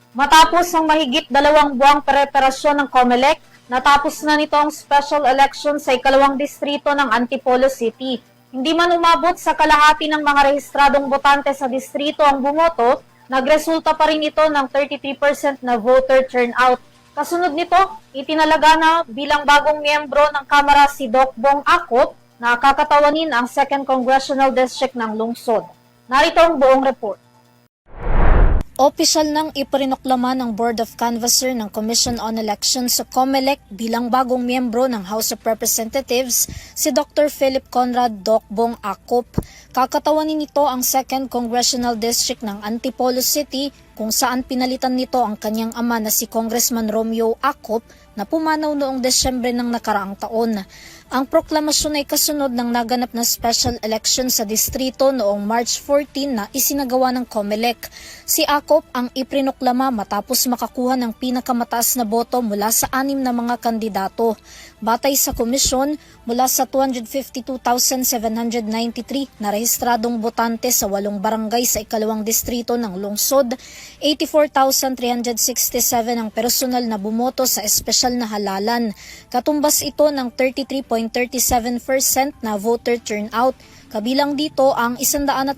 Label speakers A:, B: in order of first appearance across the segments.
A: Matapos ang mahigit 2 buwang preparasyon ng COMELEC, natapos na nito ang special election sa ikalawang distrito ng Antipolo City. Hindi man umabot sa kalahati ng mga rehistradong botante sa distrito ang bumoto, nagresulta pa rin ito ng 33% na voter turnout. Kasunod nito, itinalaga na bilang bagong miyembro ng Kamara si Doc Bong Acop na kakatawanin ang 2nd Congressional District ng lungsod. Narito ang buong report.
B: Opisyal nang ipinoklama ng Board of Canvasser ng Commission on Elections sa COMELEC bilang bagong miyembro ng House of Representatives si Dr. Philip Conrad Doc Bong Acop. Kakatawanin nito ang 2nd Congressional District ng Antipolo City kung saan pinalitan nito ang kanyang ama na si Congressman Romeo Acop na pumanaw noong Desyembre ng nakaraang taon. Ang proklamasyon ay kasunod ng naganap na special election sa distrito noong March 14 na isinagawa ng COMELEC. Si Acop ang iprinoklama matapos makakuha ng pinakamataas na boto mula sa 6 na mga kandidato. Batay sa komisyon, mula sa 252,793 na rehistradong botante sa 8 barangay sa ikalawang distrito ng lungsod, 84,367 ang personal na bumoto sa espesyal na halalan. Katumbas ito ng 33.37% na voter turnout. Kabilang dito ang 184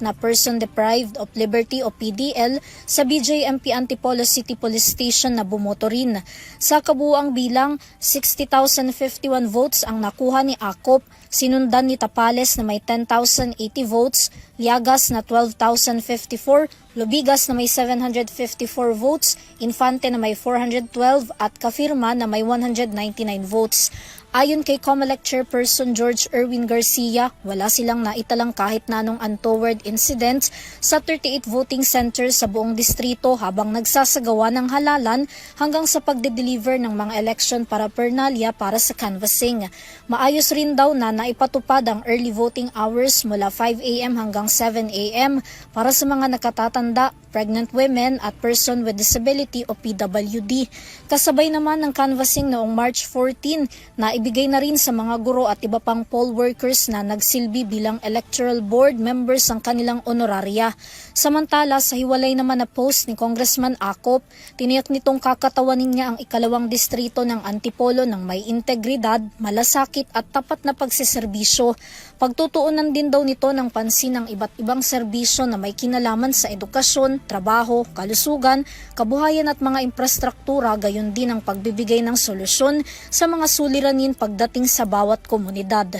B: na person deprived of liberty o PDL sa BJMP Antipolo City Police Station na bumoto rin. Sa kabuuang bilang, 60,051 votes ang nakuha ni Acop, sinundan ni Tapales na may 10,080 votes, Liagas na 12,054, Lubigas na may 754 votes, Infante na may 412 at Kafirma na may 199 votes. Ayon kay COMELEC Chairperson George Erwin Garcia, wala silang naitalang kahit na anong untoward incidents sa 38 voting centers sa buong distrito habang nagsasagawa ng halalan hanggang sa pagde-deliver ng mga election paraphernalia para sa canvassing. Maayos rin daw na naipatupad ang early voting hours mula 5 a.m. hanggang 7 a.m. para sa mga nakatatanda, pregnant women at person with disability o PWD. Kasabay naman ng canvassing noong March 14 na ibigay na rin sa mga guro at iba pang poll workers na nagsilbi bilang electoral board members ang kanilang honoraria. Samantala, sa hiwalay naman na post ni Congressman Acop, tiniyak nitong kakatawanin niya ang ikalawang distrito ng Antipolo ng may integridad, malasakit at tapat na pagsiserbisyo. Pagtutuunan din daw nito ng pansin ng iba't ibang serbisyo na may kinalaman sa edukasyon, trabaho, kalusugan, kabuhayan at mga infrastruktura, gayon din ang pagbibigay ng solusyon sa mga suliranin pagdating sa bawat komunidad.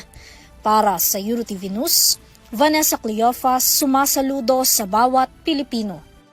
B: Para sa EuroTV News, Vanessa Cleofa, sumasaludo sa bawat Pilipino.